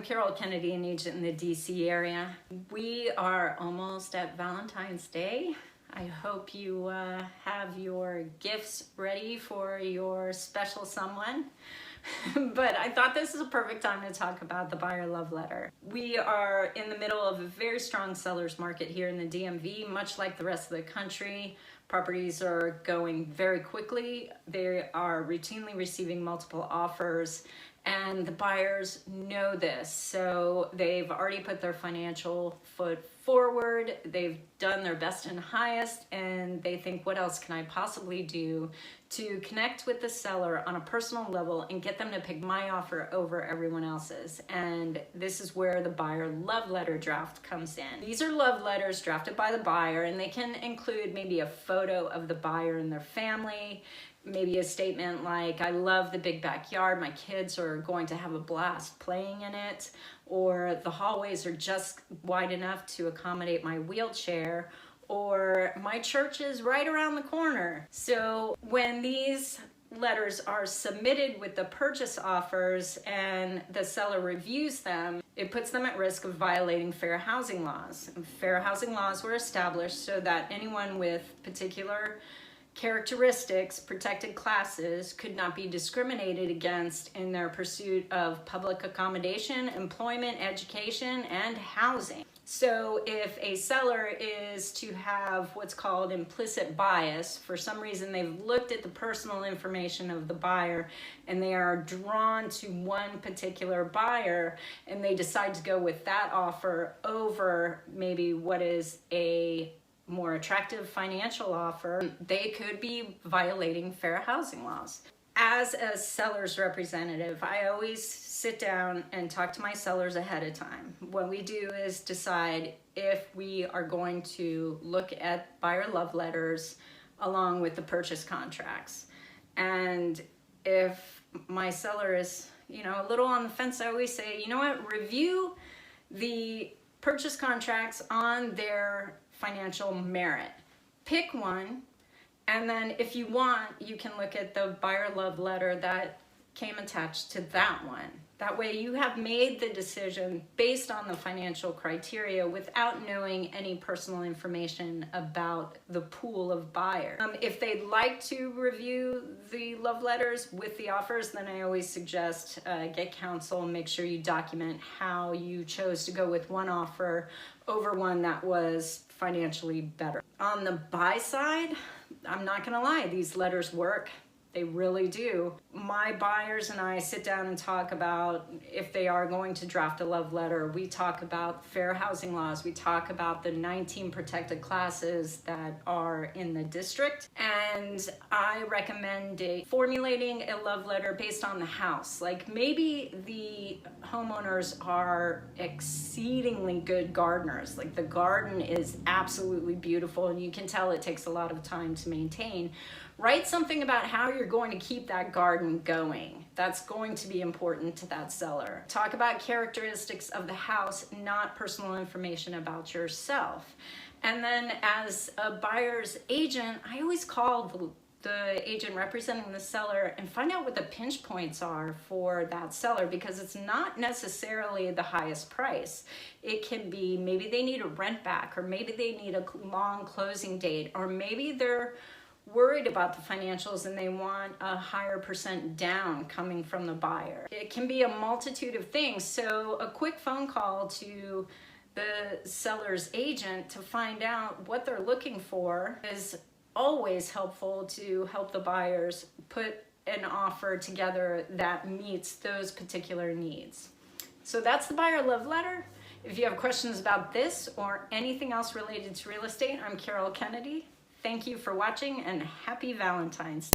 I'm Carol Kennedy, an agent in the DC area. We are almost at Valentine's Day. I hope you have your gifts ready for your special someone. But I thought this is a perfect time to talk about the buyer love letter. We are in the middle of a very strong seller's market here in the DMV, much like the rest of the country. Properties are going very quickly. They are routinely receiving multiple offers, and the buyers know this. So they've already put their financial foot forward. They've done their best and highest, and they think, what else can I possibly do to connect with the seller on a personal level and get them to pick my offer over everyone else's? And this is where the buyer love letter draft comes in. These are love letters drafted by the buyer, and they can include maybe a photo of the buyer and their family, maybe a statement like, I love the big backyard, my kids are going to have a blast playing in it, or the hallways are just wide enough to accommodate my wheelchair, or my church is right around the corner. So when these letters are submitted with the purchase offers and the seller reviews them, it puts them at risk of violating fair housing laws. Fair housing laws were established so that anyone with particular characteristics, protected classes, could not be discriminated against in their pursuit of public accommodation, employment, education, and housing. So if a seller is to have what's called implicit bias, for some reason they've looked at the personal information of the buyer and they are drawn to one particular buyer and they decide to go with that offer over maybe what is a more attractive financial offer, they could be violating fair housing laws. As a seller's representative, I always sit down and talk to my sellers ahead of time. What we do is decide if we are going to look at buyer love letters along with the purchase contracts. And if my seller is, a little on the fence, I always say, review the purchase contracts on their financial merit. Pick one, and then if you want, you can look at the buyer love letter that came attached to that one. That way you have made the decision based on the financial criteria without knowing any personal information about the pool of buyers. If they'd like to review the love letters with the offers, then I always suggest get counsel and make sure you document how you chose to go with one offer over one that was financially better. On the buy side, I'm not gonna lie, these letters work. They really do. My buyers and I sit down and talk about if they are going to draft a love letter. We talk about fair housing laws. We talk about the 19 protected classes that are in the district. And I recommend formulating a love letter based on the house. Like maybe the homeowners are exceedingly good gardeners. Like the garden is absolutely beautiful and you can tell it takes a lot of time to maintain. Write something about how you're going to keep that garden going. That's going to be important to that seller. Talk about characteristics of the house, not personal information about yourself. And then as a buyer's agent, I always call the agent representing the seller and find out what the pinch points are for that seller, because it's not necessarily the highest price. It can be maybe they need a rent back, or maybe they need a long closing date, or maybe they're worried about the financials and they want a higher percent down coming from the buyer. It can be a multitude of things. So a quick phone call to the seller's agent to find out what they're looking for is always helpful to help the buyers put an offer together that meets those particular needs. So that's the buyer love letter. If you have questions about this or anything else related to real estate, I'm Carol Kennedy. Thank you for watching and happy Valentine's Day.